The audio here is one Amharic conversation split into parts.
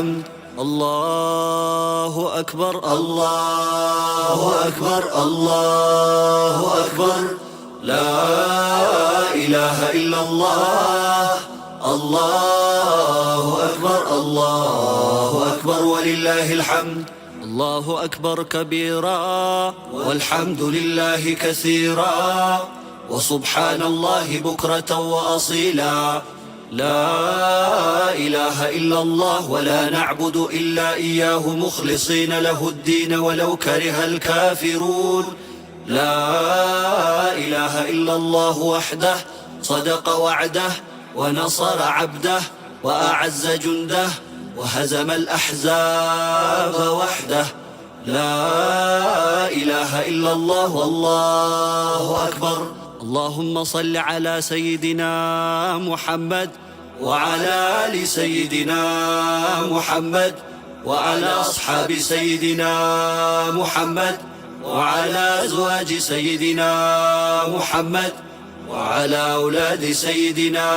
الحمد الله أكبر الله أكبر الله أكبر لا إله إلا الله الله أكبر الله أكبر ولله الحمد الله أكبر كبيرا والحمد لله كثيرا وسبحان الله بكرة وأصيلا لا إله إلا الله ولا نعبد إلا إياه مخلصين له الدين ولو كره الكافرون لا إله إلا الله وحده صدق وعده ونصر عبده وأعز جنده وهزم الأحزاب وحده لا إله إلا الله والله أكبر اللهم صل على سيدنا محمد وعلى آل سيدنا محمد وعلى أصحاب سيدنا محمد وعلى أزواج سيدنا محمد وعلى أولاد سيدنا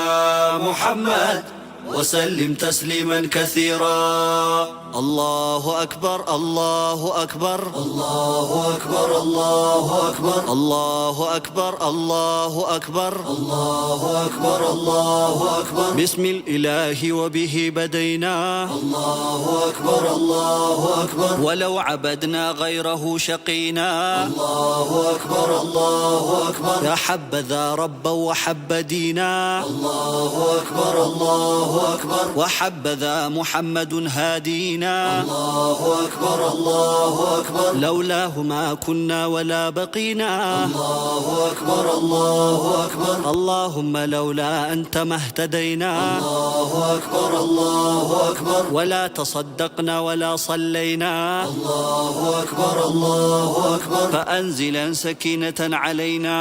محمد وسلم تسليما كثيرا الله أكبر الله أكبر الله أكبر الله أكبر الله أكبر الله أكبر الله أكبر الله أكبر بسم الإله وبه بدينا الله أكبر الله أكبر ولو عبدنا غيره شقينا الله أكبر الله أكبر يا حبذا ربا وحب دينا الله أكبر الله أكبر وحبذا محمد هادينا الله أكبر الله أكبر لولاه ما كنا ولا بقينا الله أكبر الله أكبر اللهم لولا أنت ما اهتدينا الله أكبر الله أكبر ولا تصدقنا ولا صلينا الله أكبر الله أكبر فأنزلا سكينة علينا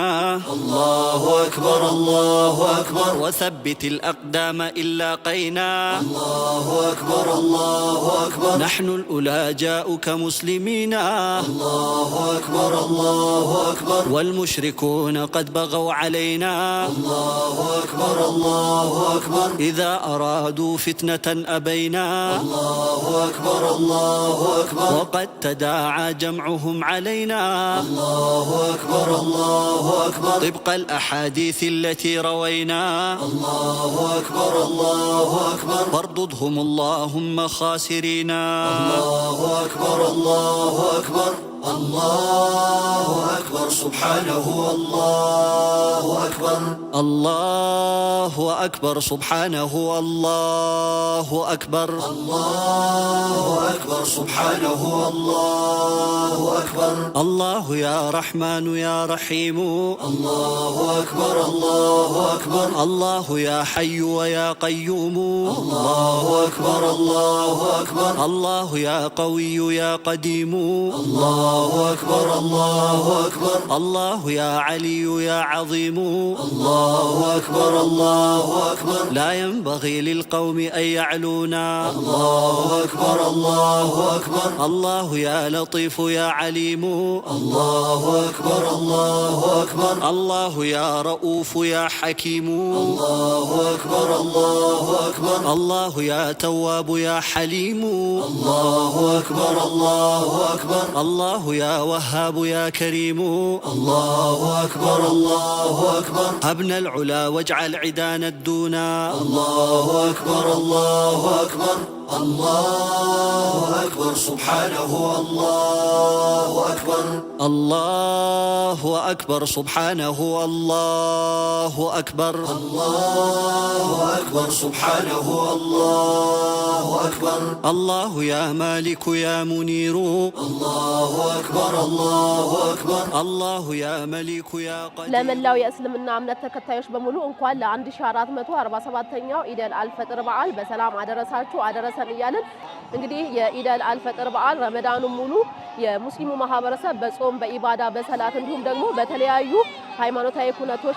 الله أكبر الله أكبر وثبت الأقدام إلا قينا الله أكبر الله أكبر نحن الأولى جاءك مسلمين الله أكبر الله أكبر والمشركون قد بغوا علينا الله أكبر الله أكبر إذا أرادوا فتنة أبينا الله أكبر الله أكبر وقد تداعى جمعهم علينا الله أكبر الله أكبر طبق الأحاديث التي روينا الله أكبر الله أكبر فارضهم اللهم خاسرين الله أكبر الله أكبر الله أكبر سبحانه الله أكبر الله أكبر سبحانه الله أكبر الله أكبر سبحانه الله أكبر الله يا رحمن يا رحيم الله أكبر الله أكبر الله يا حي ويا قيوم الله أكبر الله أكبر الله يا قوي يا قديم الله أكبر الله أكبر الله يا علي يا عظيم الله أكبر الله أكبر لا ينبغي للقوم أن يعلونا الله أكبر الله أكبر الله يا لطيف يا عليم الله أكبر الله أكبر الله يا رؤوف يا حكيم الله أكبر الله أكبر الله يا تواب يا حليم الله أكبر الله أكبر الله يا وهاب يا كريم الله أكبر الله أكبر هبنا العلا واجعل عدانا الدونا الله أكبر الله أكبر الله أكبر سبحانه الله أكبر الله أكبر سبحانه الله أكبر الله أكبر سبحانه الله أكبر الله يا مالك يا منير الله أكبر الله أكبر الله يا مليك يا قدير ለመላው የእስልምና እምነት ተከታዮች በሙሉ እንኳን ለ1447ኛው ኢደል አልፈጥር በዓል በሰላም አደረሳችሁ አደረሰን እያልን እንግዲህ የኢደል አልፈጥር በዓል ረመዳኑን ሙሉ የሙስሊሙ ማህበረሰብ በጾም በኢባዳ በሰላት እንዲሁም ደግሞ በተለያዩ ሃይማኖታዊ ኩነቶች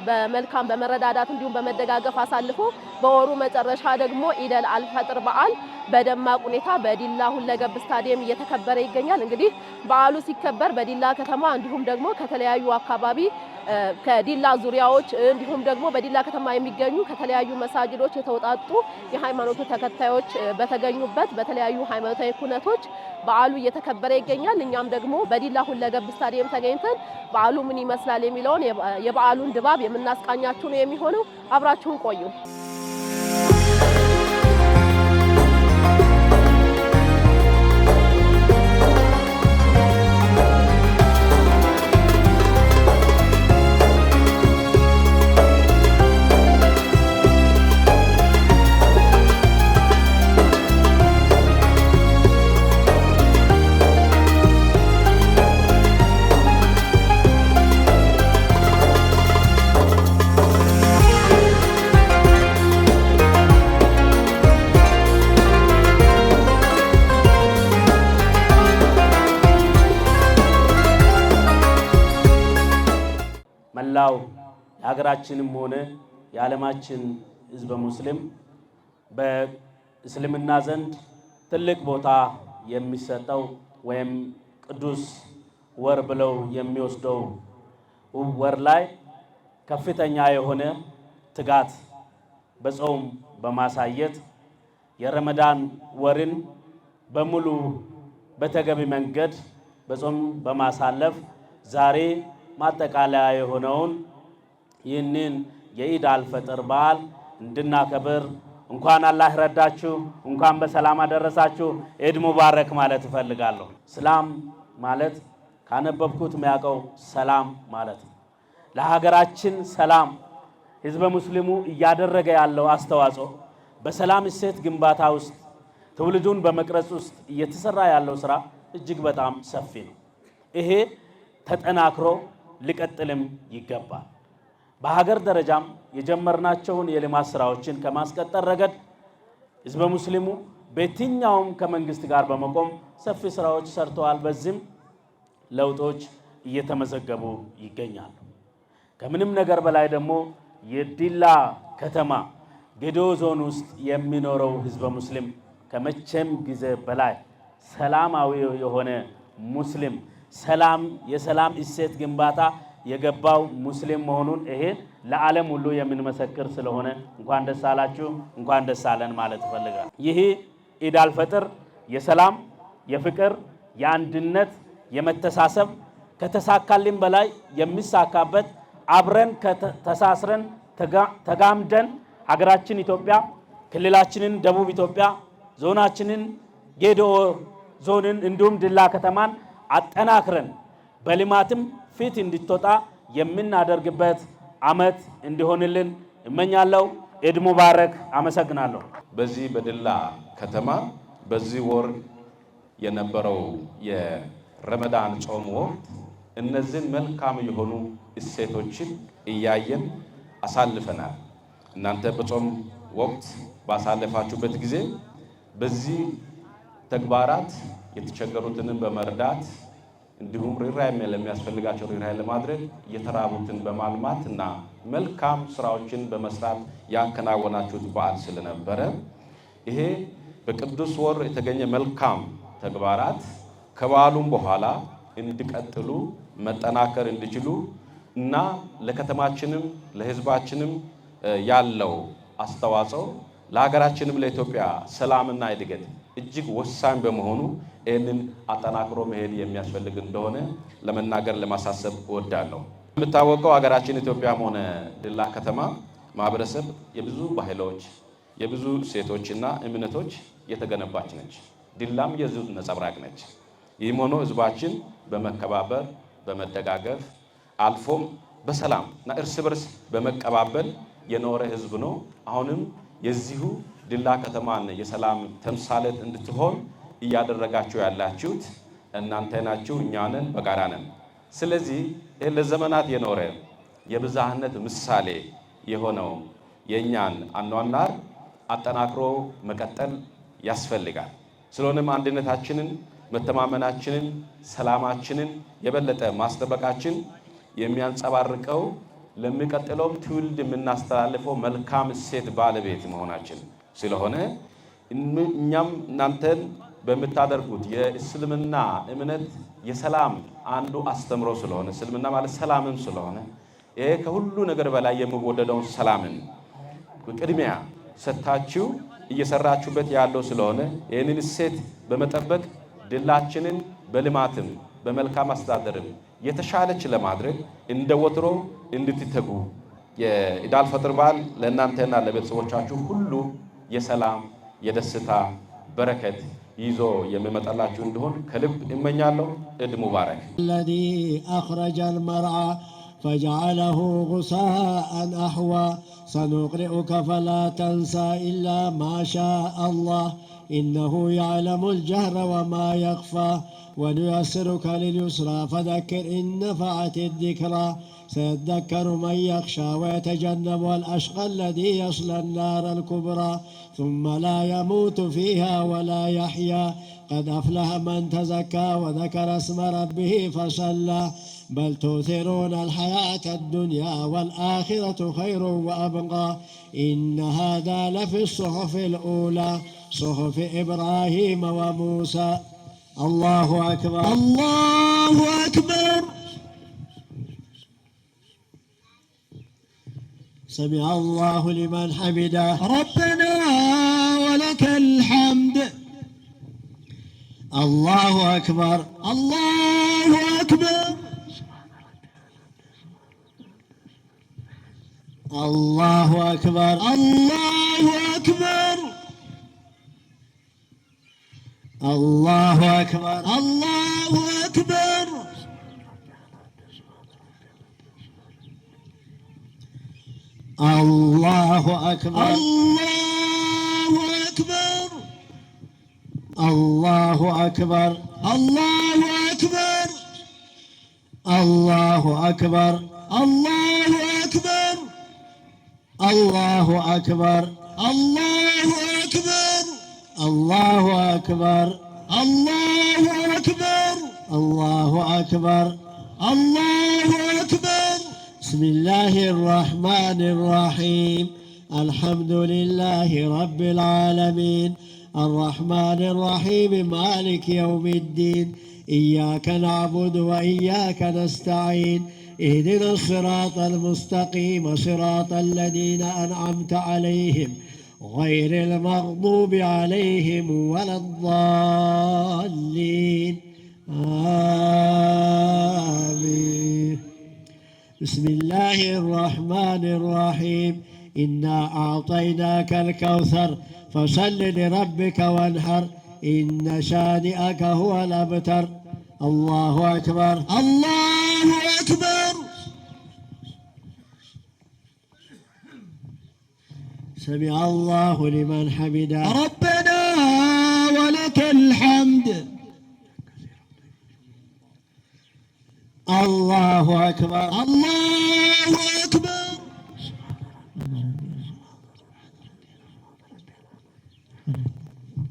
በመልካም በመረዳዳት እንዲሁም በመደጋገፍ አሳልፎ በወሩ መጨረሻ ደግሞ ኢደል አልፈጥር በዓል በደማቅ ሁኔታ በዲላ ሁለገብ ስታዲየም እየተከበረ ይገኛል። እንግዲህ በዓሉ ሲከበር በዲላ ከተማ እንዲሁም ደግሞ ከተለያዩ አካባቢ ከዲላ ዙሪያዎች እንዲሁም ደግሞ በዲላ ከተማ የሚገኙ ከተለያዩ መሳጅዶች የተውጣጡ የሃይማኖቱ ተከታዮች በተገኙበት በተለያዩ ሃይማኖታዊ ኩነቶች በዓሉ እየተከበረ ይገኛል። እኛም ደግሞ በዲላ ሁለገብ ስታዲየም ተገኝተን በዓሉ ምን ይመስላል የሚለውን የበዓሉን ድባብ የምናስቃኛችሁ ነው የሚሆነው። አብራችሁን ቆዩ። መላው የሀገራችንም ሆነ የዓለማችን ሕዝበ ሙስሊም በእስልምና ዘንድ ትልቅ ቦታ የሚሰጠው ወይም ቅዱስ ወር ብለው የሚወስደው ወር ላይ ከፍተኛ የሆነ ትጋት በጾም በማሳየት የረመዳን ወርን በሙሉ በተገቢ መንገድ በጾም በማሳለፍ ዛሬ ማጠቃለያ የሆነውን ይህንን የኢድ አልፈጥር በዓል እንድናከብር እንኳን አላህ ረዳችሁ፣ እንኳን በሰላም አደረሳችሁ። ኢድ ሙባረክ ማለት እፈልጋለሁ። ሰላም ማለት ካነበብኩት የሚያውቀው ሰላም ማለት ነው። ለሀገራችን ሰላም ህዝበ ሙስሊሙ እያደረገ ያለው አስተዋጽኦ በሰላም እሴት ግንባታ ውስጥ ትውልዱን በመቅረጽ ውስጥ እየተሰራ ያለው ስራ እጅግ በጣም ሰፊ ነው። ይሄ ተጠናክሮ ሊቀጥልም ይገባል። በሀገር ደረጃም የጀመርናቸውን የልማት ስራዎችን ከማስቀጠል ረገድ ህዝበ ሙስሊሙ በየትኛውም ከመንግስት ጋር በመቆም ሰፊ ስራዎች ሰርተዋል። በዚህም ለውጦች እየተመዘገቡ ይገኛሉ። ከምንም ነገር በላይ ደግሞ የዲላ ከተማ ጌዴኦ ዞን ውስጥ የሚኖረው ህዝበ ሙስሊም ከመቼም ጊዜ በላይ ሰላማዊ የሆነ ሙስሊም ሰላም የሰላም እሴት ግንባታ የገባው ሙስሊም መሆኑን ይሄ ለዓለም ሁሉ የምንመሰክር ስለሆነ እንኳን ደስ አላችሁ እንኳን ደስ አለን ማለት እፈልጋለሁ። ይህ ኢድ አልፈጥር የሰላም የፍቅር የአንድነት የመተሳሰብ ከተሳካልን በላይ የሚሳካበት አብረን ተሳስረን ተጋምደን ሀገራችን ኢትዮጵያ ክልላችንን ደቡብ ኢትዮጵያ ዞናችንን ጌዴኦ ዞንን እንዲሁም ዲላ ከተማን አጠናክረን በልማትም ፊት እንድትወጣ የምናደርግበት ዓመት እንዲሆንልን እመኛለሁ። ኢድ ሙባረክ። አመሰግናለሁ። በዚህ በዲላ ከተማ በዚህ ወር የነበረው የረመዳን ጾም ወቅት እነዚህን መልካም የሆኑ እሴቶችን እያየን አሳልፈናል። እናንተ በጾም ወቅት ባሳለፋችሁበት ጊዜ በዚህ ተግባራት የተቸገሩትን በመርዳት እንዲሁም ርህራሄ ለሚያስፈልጋቸው ርህራሄ ለማድረግ የተራቡትን በማልማት እና መልካም ስራዎችን በመስራት ያከናወናችሁት በዓል ስለነበረ ይሄ በቅዱስ ወር የተገኘ መልካም ተግባራት ከበዓሉም በኋላ እንዲቀጥሉ መጠናከር እንዲችሉ እና ለከተማችንም ለህዝባችንም ያለው አስተዋጽኦ ለሀገራችንም ለኢትዮጵያ ሰላምና እድገት እጅግ ወሳኝ በመሆኑ ይህንን አጠናክሮ መሄድ የሚያስፈልግ እንደሆነ ለመናገር ለማሳሰብ እወዳለሁ። የምታወቀው ሀገራችን ኢትዮጵያም ሆነ ዲላ ከተማ ማህበረሰብ የብዙ ባህሎች የብዙ ሴቶችና እምነቶች የተገነባች ነች። ዲላም የዚህ ነጸብራቅ ነች። ይህም ሆኖ ህዝባችን በመከባበር በመደጋገፍ አልፎም በሰላም እና እርስ በርስ በመቀባበል የኖረ ህዝብ ነው። አሁንም የዚሁ ዲላ ከተማን የሰላም ተምሳሌት እንድትሆን እያደረጋችሁ ያላችሁት እናንተ ናችሁ፣ እኛ ነን፣ በጋራ ነን። ስለዚህ ለዘመናት የኖረ የብዝሃነት ምሳሌ የሆነው የኛን አኗኗር አጠናክሮ መቀጠል ያስፈልጋል። ስለሆነም አንድነታችንን፣ መተማመናችንን፣ ሰላማችንን የበለጠ ማስጠበቃችን የሚያንጸባርቀው ለሚቀጥለው ትውልድ የምናስተላልፈው መልካም እሴት ባለቤት መሆናችን ስለሆነ እኛም እናንተን በምታደርጉት የእስልምና እምነት የሰላም አንዱ አስተምሮ ስለሆነ እስልምና ማለት ሰላምም ስለሆነ ይሄ ከሁሉ ነገር በላይ የሚወደደውን ሰላምን ቅድሚያ ሰጣችሁ እየሰራችሁበት ያለው ስለሆነ ይሄንን እሴት በመጠበቅ ድላችንን በልማትም በመልካም አስተዳደርም የተሻለች ለማድረግ እንደ ወትሮ እንድትተጉ የኢድ አልፈጥር በዓል ለእናንተና ለቤተሰቦቻችሁ ሁሉ የሰላም የደስታ በረከት ይዞ የሚመጣላችሁ እንደሆን ከልብ እመኛለሁ። ኢድ ሙባረክ። الذي أخرج المرعى فجعله غثاء أحوى سنقرئك فلا تنسى إلا ما شاء الله إنه يعلم الجهر وما يخفى ونيسرك لليسرى فذكر إن نفعت الذكرى سيذكر من يخشى ويتجنب الأشقى الذي يصلى النار الكبرى ثم لا يموت فيها ولا يحيا قد أفلح من تزكى وذكر اسم ربه فصلى بل تؤثرون الحياة الدنيا والآخرة خير وأبقى إن هذا لفي الصحف الأولى صحف إبراهيم وموسى الله أكبر الله أكبر سمع الله لمن حمده ربنا ولك الحمد الله أكبر الله أكبر الله أكبر الله أكبر الله أكبر الله أكبر الله أكبر الله أكبر الله أكبر الله أكبر الله أكبر الله أكبر الله أكبر الله أكبر الله أكبر الله أكبر الله أكبر الله أكبر بسم الله الرحمن الرحيم الحمد لله رب العالمين الرحمن الرحيم مالك يوم الدين إياك نعبد وإياك نستعين اهدنا الصراط المستقيم صراط الذين أنعمت عليهم غير المغضوب عليهم ولا الضالين آمين بسم الله الرحمن الرحيم إنا أعطيناك الكوثر فصل لربك وانحر إن شانئك هو الأبتر الله أكبر الله أكبر سمع الله لمن حمده ربنا ولك الحمد الله أكبر الله أكبر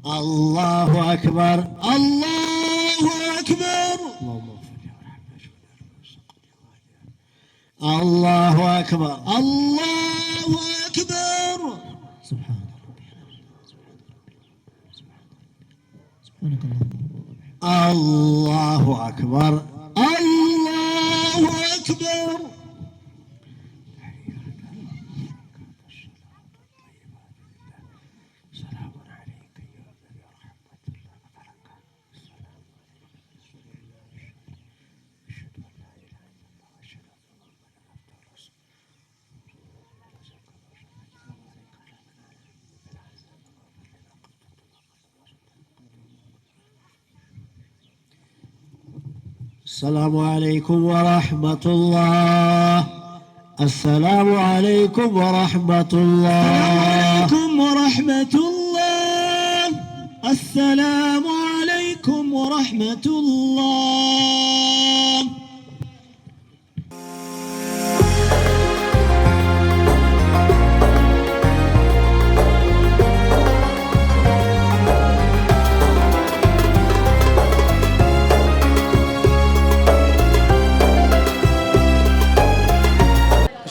الله أكبر الله أكبر الله أكبر الله أكبر سبحان الله أكبر الله أكبر السلام عليكم ورحمة الله السلام عليكم ورحمة الله ورحمة الله السلام عليكم ورحمة الله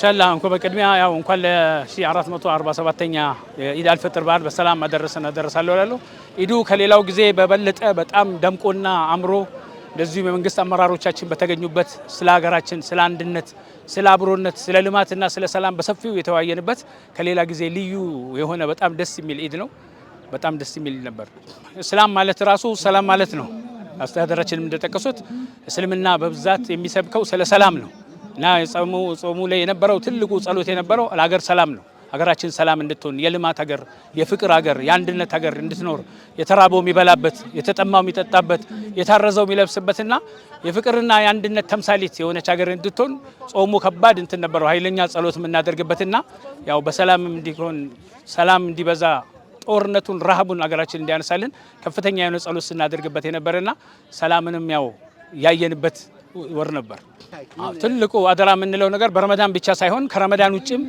ማሻአላህ እንኳን በቅድሚያ ያው እንኳን ለ1447ኛ ኢድ አልፈጥር በዓል በሰላም አደረሳለሁ እላለሁ። ኢዱ ከሌላው ጊዜ በበለጠ በጣም ደምቆና አምሮ እንደዚሁም የመንግስት አመራሮቻችን በተገኙበት ስለ ሀገራችን፣ ስለ አንድነት፣ ስለ አብሮነት፣ ስለ ልማትና ስለ ሰላም በሰፊው የተወያየንበት ከሌላ ጊዜ ልዩ የሆነ በጣም ደስ የሚል ኢድ ነው። በጣም ደስ የሚል ነበር። እስላም ማለት ራሱ ሰላም ማለት ነው። አስተዳደራችንም እንደጠቀሱት እስልምና በብዛት የሚሰብከው ስለ ሰላም ነው እና ጾሙ ላይ የነበረው ትልቁ ጸሎት የነበረው ለሀገር ሰላም ነው። ሀገራችን ሰላም እንድትሆን የልማት ሀገር፣ የፍቅር ሀገር፣ የአንድነት ሀገር እንድትኖር የተራበው የሚበላበት፣ የተጠማው የሚጠጣበት፣ የታረዘው የሚለብስበትና የፍቅርና የአንድነት ተምሳሌት የሆነች ሀገር እንድትሆን ጾሙ ከባድ እንትን ነበረው። ኃይለኛ ጸሎት የምናደርግበትና ያው በሰላም እንዲሆን ሰላም እንዲበዛ ጦርነቱን ረሃቡን ሀገራችን እንዲያነሳልን ከፍተኛ የሆነ ጸሎት ስናደርግበት የነበረና ሰላምንም ያው ያየንበት ወር ነበር። ትልቁ አደራ የምንለው ነገር በረመዳን ብቻ ሳይሆን ከረመዳን ውጭም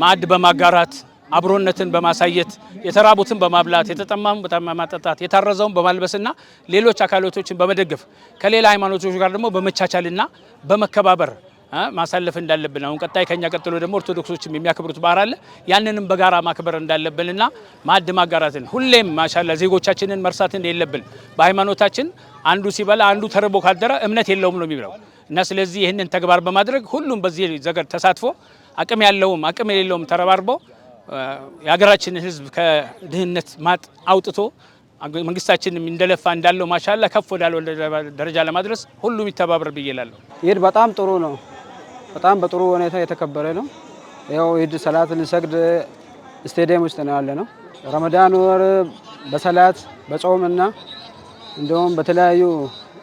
ማዕድ በማጋራት አብሮነትን በማሳየት የተራቡትን በማብላት የተጠማውን በማጠጣት የታረዘውን በማልበስና ሌሎች አካላቶችን በመደገፍ ከሌላ ሃይማኖቶች ጋር ደግሞ በመቻቻልና በመከባበር ማሳለፍ እንዳለብን አሁን ቀጣይ ከኛ ቀጥሎ ደግሞ ኦርቶዶክሶችም የሚያከብሩት በዓል አለ። ያንንም በጋራ ማክበር እንዳለብንና ማዕድ ማጋራትን ሁሌም ማሻአላ ዜጎቻችንን መርሳት እንደሌለብን በሃይማኖታችን አንዱ ሲበላ አንዱ ተርቦ ካደረ እምነት የለውም ነው የሚለው እና ስለዚህ ይህንን ተግባር በማድረግ ሁሉም በዚህ ዘገር ተሳትፎ አቅም ያለውም አቅም የሌለውም ተረባርቦ የሀገራችንን ሕዝብ ከድህነት ማጥ አውጥቶ መንግስታችንም እንደለፋ እንዳለው ማሻአላ ከፍ ወዳለው ደረጃ ለማድረስ ሁሉም ይተባበር ብዬላለሁ። ኢድ በጣም ጥሩ ነው። በጣም በጥሩ ሁኔታ የተከበረ ነው። ያው ኢድ ሰላት ልንሰግድ ስቴዲየም ውስጥ ነው ያለ ነው። ረመዳን ወር በሰላት በጾምና እንደውም በተለያዩ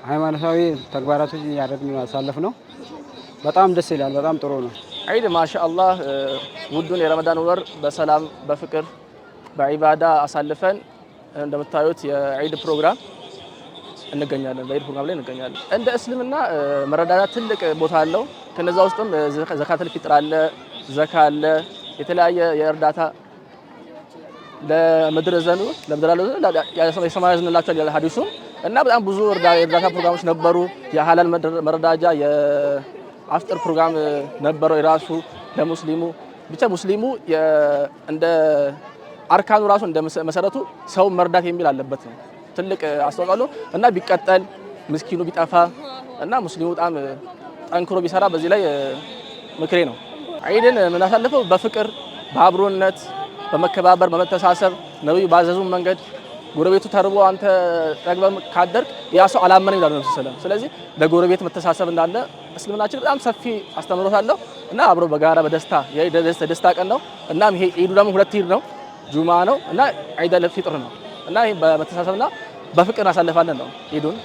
ሃይማኖታዊ ተግባራቶች ያደረግን ያሳለፍ ነው። በጣም ደስ ይላል። በጣም ጥሩ ነው። ኢድ ማሻአላህ ውዱን የረመዳን ወር በሰላም በፍቅር በዒባዳ አሳልፈን እንደምታዩት የዒድ ፕሮግራም እንገኛለን። በዒድ ፕሮግራም ላይ እንገኛለን። እንደ እስልምና መረዳዳት ትልቅ ቦታ አለው። ከነዛ ውስጥም ዘካተል ፊጥር አለ፣ ዘካ አለ፣ የተለያየ የእርዳታ ለምድር ዘኑ የሰማይ ዝንላቸው ያለ ሐዲሱ እና በጣም ብዙ የእርዳታ ፕሮግራሞች ነበሩ። የሐላል መረዳጃ የአፍጥር ፕሮግራም ነበረው የራሱ ለሙስሊሙ ብቻ ሙስሊሙ እንደ አርካኑ ራሱ እንደ መሰረቱ ሰው መርዳት የሚል አለበት ነው። ትልቅ አስተዋጽኦ እና ቢቀጠል ምስኪኑ ቢጠፋ እና ሙስሊሙ በጣም ጠንክሮ ቢሰራ በዚህ ላይ ምክሬ ነው። ዒድን የምናሳልፈው በፍቅር በአብሮነት በመከባበር በመተሳሰብ ነብዩ ባዘዙን መንገድ ጎረቤቱ ተርቦ አንተ ጠግበህ ካደርክ ያ ሰው አላመነም ይላል ነብዩ ሰለላሁ ዐለይሂ ወሰለም። ስለዚህ ለጎረቤት መተሳሰብ እንዳለ እስልምናችን በጣም ሰፊ አስተምሮት አለው እና አብሮ በጋራ በደስታ የደስታ ቀን ነው እና ይሄ ዒዱ ደግሞ ሁለት ዒድ ነው፣ ጁማ ነው እና ዒድ አልፊጥር ነው እና ይሄ በመተሳሰብና በፍቅር እናሳልፋለን ነው። ዒዱን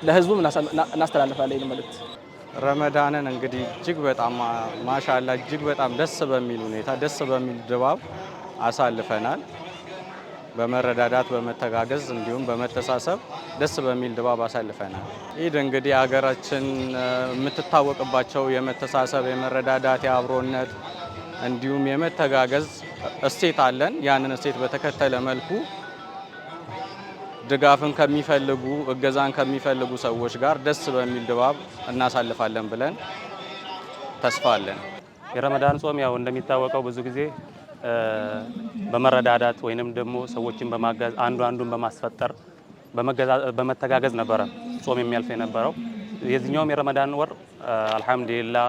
ለህዝቡም እናስተላልፋለን ይሄን መልእክት። ረመዳንን እንግዲህ እጅግ በጣም ማሻአላ እጅግ በጣም ደስ በሚል ሁኔታ ደስ በሚል ድባብ አሳልፈናል። በመረዳዳት በመተጋገዝ እንዲሁም በመተሳሰብ ደስ በሚል ድባብ አሳልፈናል። ኢድ እንግዲህ ሀገራችን የምትታወቅባቸው የመተሳሰብ፣ የመረዳዳት፣ የአብሮነት እንዲሁም የመተጋገዝ እሴት አለን። ያንን እሴት በተከተለ መልኩ ድጋፍን ከሚፈልጉ እገዛን ከሚፈልጉ ሰዎች ጋር ደስ በሚል ድባብ እናሳልፋለን ብለን ተስፋ አለን። የረመዳን ጾም ያው እንደሚታወቀው ብዙ ጊዜ በመረዳዳት ወይንም ደግሞ ሰዎችን በማገዝ አንዱ አንዱን በማስፈጠር በመተጋገዝ ነበረ ጾም የሚያልፍ የነበረው። የዚህኛውም የረመዳን ወር አልሐምዱሊላህ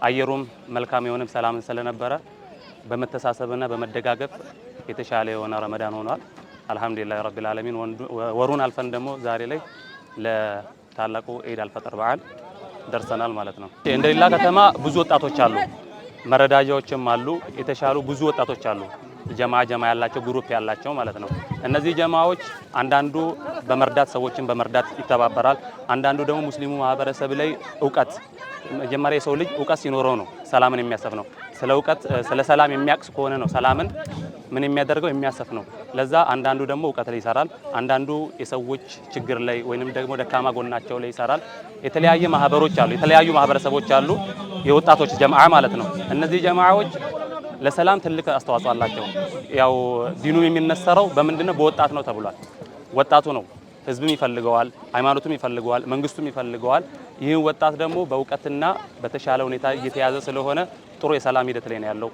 አየሩም መልካም የሆነ ሰላምን ስለነበረ በመተሳሰብና በመደጋገፍ የተሻለ የሆነ ረመዳን ሆኗል። አልሐምዱሊላህ ረቢል ዓለሚን። ወሩን አልፈን ደግሞ ዛሬ ላይ ለታላቁ ኢድ አልፈጥር በዓል ደርሰናል ማለት ነው። እንደሌላ ከተማ ብዙ ወጣቶች አሉ፣ መረዳጃዎችም አሉ፣ የተሻሉ ብዙ ወጣቶች አሉ። ጀማ ያላቸው ግሩፕ ያላቸው ማለት ነው። እነዚህ ጀማዎች አንዳንዱ በመርዳት ሰዎችን በመርዳት ይተባበራል። አንዳንዱ ደግሞ ሙስሊሙ ማህበረሰብ ላይ እውቀት መጀመሪያ የሰው ልጅ እውቀት ሲኖረው ነው ሰላምን የሚያሰፍ ነው። ስለ እውቀት ስለ ሰላም የሚያቅስ ከሆነ ነው ሰላምን ምን የሚያደርገው የሚያሰፍ ነው። ለዛ አንዳንዱ ደግሞ እውቀት ላይ ይሰራል፣ አንዳንዱ የሰዎች ችግር ላይ ወይንም ደግሞ ደካማ ጎናቸው ላይ ይሰራል። የተለያየ ማህበሮች አሉ፣ የተለያዩ ማህበረሰቦች አሉ፣ የወጣቶች ጀማዓ ማለት ነው። እነዚህ ጀማዓዎች ለሰላም ትልቅ አስተዋጽኦ አላቸው። ያው ዲኑም የሚነሰረው በምንድነው? በወጣት ነው ተብሏል። ወጣቱ ነው ህዝብም ይፈልገዋል፣ ሃይማኖቱም ይፈልገዋል፣ መንግስቱም ይፈልገዋል። ይህን ወጣት ደግሞ በእውቀትና በተሻለ ሁኔታ እየተያዘ ስለሆነ ጥሩ የሰላም ሂደት ላይ ነው ያለው።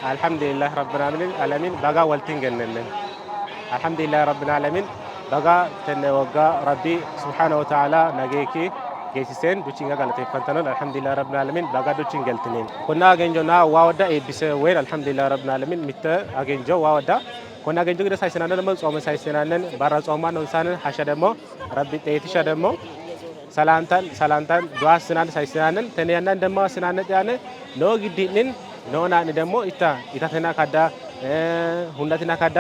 አልሐምዱሊላህ ረብል ዓለሚን በጋ ወልቲን ገነልን አልሐምዱሊላህ ረብል ዓለሚን በጋ ተነወጋ ረቢ ሱብሓነሁ ወተዓላ ነገኪ ጌሲሴን ዱቺንጋ ጋለቴፈንተነን አልሐምዱሊላህ ረብል ዓለሚን በጋ ዱቺን ገልትኔን ኮና ገንጆና ዋወዳ ኤቢሰ ወይን አልሐምዱሊላህ ረብል ዓለሚን ሚተ አገንጆ ዋወዳ ኮና ገንጆ ግደ ሳይሰናነን ደሞ ጾመ ሳይሰናነን ባራ ጾማ ነው ሳነን ሐሸ ደሞ ረቢ ጤትሻ ደሞ ሰላንታን ዱዓ ስናን ሳይሰናነን ተነያና ደሞ ስናነጥ ያነ ነው ግዲንን ነውናን ደሞ ኢታተና ካዳ ሁንዳትና ካዳ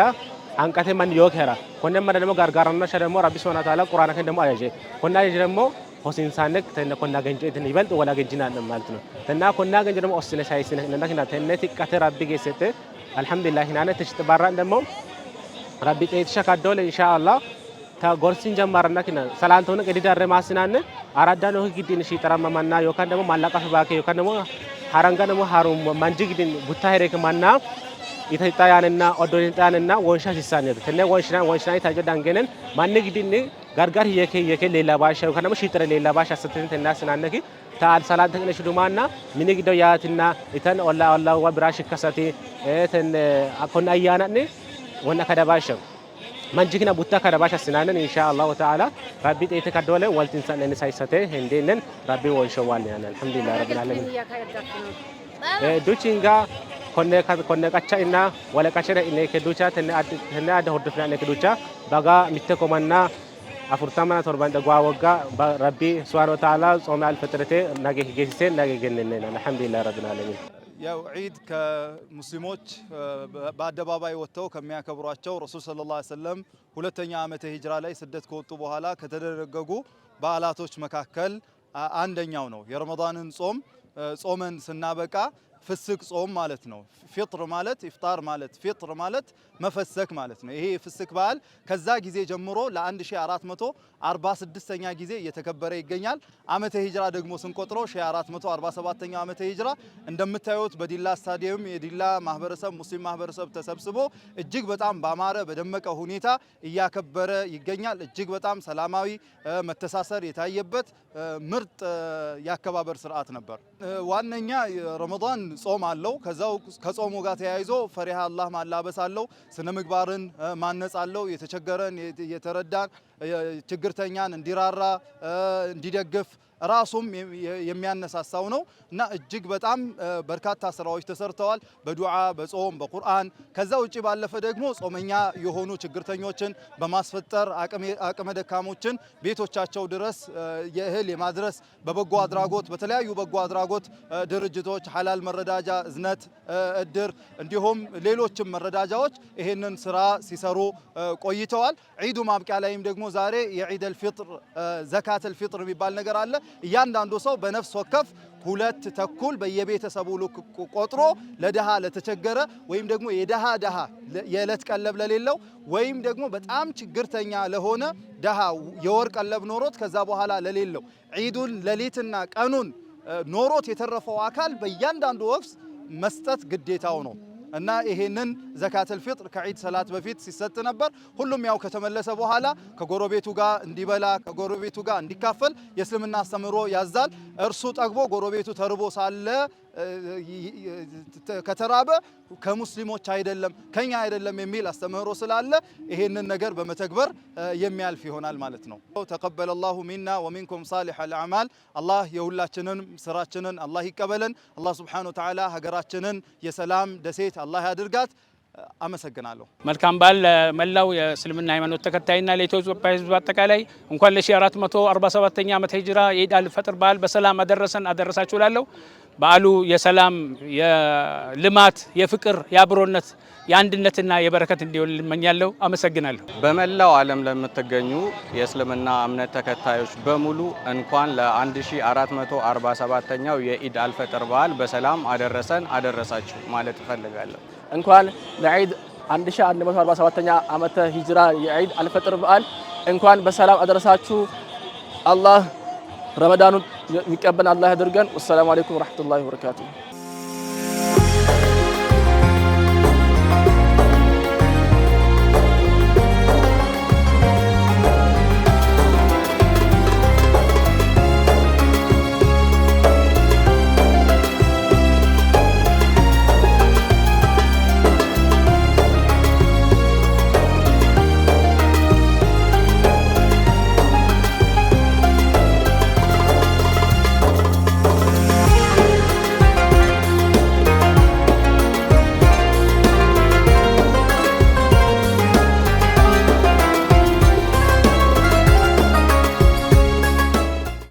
አንቀቴ ማን ይወከራ ኮነማ ደሞ ጋርጋራና ሸደሞ ረቢ ሱብሃነሁ ወተዓላ ቁርአን ከን ደሞ አያጄ ኮና ደሞ ሆሲን ሳነክ ተነ ኮና ገንጆ እንትን ይበልጥ ወላ ገንጂና ማለት ነው ተና ኮና ገንጆ ደሞ ኦስነ ሳይስነ እንደና ተነቲ ቀተ ረቢ ገሰተ አልሐምዱሊላህ ናነ ተሽተባራን ደሞ ረቢ ጤትሻ ካዶለ ኢንሻአላህ ታ ጎርሲን ጀማርና ከነ ሰላንተውን ቀዲዳረ ማስናነ አራዳ ነው ግዲን እሺ ተራማማና ዮካን ደሞ ማላቃፍ ባከ ዮካን ደሞ ሀረንጋ ደሞ ሀሩም ማንጂግዲን ቡታ ሄሬክ ማና ኢታያንና ኦዶኒጣንና ወንሻ ሲሳነብ ተነ ወንሽና ታጀ ዳንገነን ማንግዲን ጋርጋር የከ ሌላ ባሻ ዮካን ደሞ ሺጥረ ሌላ ባሻ ስትንት እናስናነኪ ታል ሰላንተ ከነሽ ዱማና ሚኒግዶ ያትና ኢተን ወላ ወብራሽ ከሰቲ እተን አኮና ያናኒ ወና ከደባሸው manjikina butta kada basha sinanan inshallah taala rabbi ite kadole waltin sanen saisate hendenen rabbi won shawal yana alhamdulillah rabbil alamin duchinga konne kacha ina wala kachera ine ke ducha tenne ada hordufna ne ke ducha baga mitte komanna afurtamana torban dagwa waga rabbi subhanahu wa taala soma al fitrate nage gesisen nage gennenen alhamdulillah rabbil alamin ያው ዒድ ከሙስሊሞች በአደባባይ ወጥተው ከሚያከብሯቸው ረሱል ሰለላሁ ዐለይሂ ወሰለም ሁለተኛ ዓመተ ሂጅራ ላይ ስደት ከወጡ በኋላ ከተደረገጉ በዓላቶች መካከል አንደኛው ነው። የረመዳንን ጾመን ስናበቃ ፍስክ ጾም ማለት ነው። ፊጥር ማለት ኢፍጣር ማለት ፊጥር ማለት መፈሰክ ማለት ነው። ይሄ ፍስክ በዓል ከዛ ጊዜ ጀምሮ ለ1446ኛ ጊዜ እየተከበረ ይገኛል። ዓመተ ሂጅራ ደግሞ ስንቆጥረው 1447ኛው ዓመተ ሂጅራ እንደምታዩት በዲላ ስታዲየም የዲላ ማህበረሰብ ሙስሊም ማህበረሰብ ተሰብስቦ እጅግ በጣም ባማረ በደመቀ ሁኔታ እያከበረ ይገኛል። እጅግ በጣም ሰላማዊ መተሳሰር የታየበት ምርጥ ያከባበር ስርዓት ነበር። ዋነኛ ረመዳን ጾም አለው። ከዛው ከጾሙ ጋር ተያይዞ ፈሪሃ አላህ ማላበስ አለው። ስነ ምግባርን ማነጽ አለው። የተቸገረን የተረዳን ችግርተኛን እንዲራራ እንዲደግፍ ራሱም የሚያነሳሳው ነው እና እጅግ በጣም በርካታ ስራዎች ተሰርተዋል። በዱዓ በጾም በቁርአን ከዛ ውጪ ባለፈ ደግሞ ጾመኛ የሆኑ ችግርተኞችን በማስፈጠር አቅመ ደካሞችን ቤቶቻቸው ድረስ የእህል የማድረስ በበጎ አድራጎት በተለያዩ በጎ አድራጎት ድርጅቶች ሐላል መረዳጃ እዝነት እድር እንዲሁም ሌሎችም መረዳጃዎች ይሄንን ስራ ሲሰሩ ቆይተዋል። ዒዱ ማብቂያ ላይም ደግሞ ዛሬ የዒደል ፊጥር ዘካተል ፊጥር የሚባል ነገር አለ። እያንዳንዱ ሰው በነፍስ ወከፍ 2 ተኩል በየቤተሰቡ ቆጥሮ ለደሃ ለተቸገረ ወይም ደግሞ የደሃ የዕለት ቀለብ ለሌለው ወይም ደግሞ በጣም ችግርተኛ ለሆነ ደሃ የወር ቀለብ ኖሮት ከዛ በኋላ ለሌለው ዒዱን ሌሊትና ቀኑን ኖሮት የተረፈው አካል በእያንዳንዱ ወቅት መስጠት ግዴታው ነው እና ይሄንን ዘካተል ፊጥር ከዒድ ሰላት በፊት ሲሰጥ ነበር። ሁሉም ያው ከተመለሰ በኋላ ከጎረቤቱ ጋር እንዲበላ ከጎረቤቱ ጋር እንዲካፈል የእስልምና አስተምሮ ያዛል። እርሱ ጠግቦ ጎረቤቱ ተርቦ ሳለ ከተራበ ከሙስሊሞች አይደለም ከኛ አይደለም የሚል አስተምህሮ ስላለ ይሄንን ነገር በመተግበር የሚያልፍ ይሆናል ማለት ነው። ተቀበለ አላሁ ሚና ወሚንኩም ሳሊሐል አዕማል። አላህ የሁላችንን ስራችንን አላህ ይቀበለን። አላህ ሱብሓነሁ ወተዓላ ሀገራችንን የሰላም ደሴት አላህ ያድርጋት። አመሰግናለሁ። መልካም በዓል ለመላው የእስልምና ሃይማኖት ተከታይና ለኢትዮጵያ ሕዝብ አጠቃላይ እንኳን ለ1447ኛ ዓመተ ሂጅራ የኢድ አልፈጥር በዓል በሰላም አደረሳችሁ እላለሁ። በዓሉ የሰላም የልማት የፍቅር የአብሮነት የአንድነትና የበረከት እንዲሆን እመኛለሁ። አመሰግናለሁ። በመላው ዓለም ለምትገኙ የእስልምና እምነት ተከታዮች በሙሉ እንኳን ለ1447ኛው የኢድ አልፈጥር በዓል በሰላም አደረሳችሁ ማለት እፈልጋለሁ። እንኳን ለዒድ 1147ኛ ዓመተ ሂጅራ የዒድ አልፈጥር በዓል እንኳን በሰላም አደረሳችሁ። አላህ ረመዳኑን የሚቀበል አላህ ያድርገን። ወሰላሙ አለይኩም ወራህመቱላሂ ወበረካቱሁ።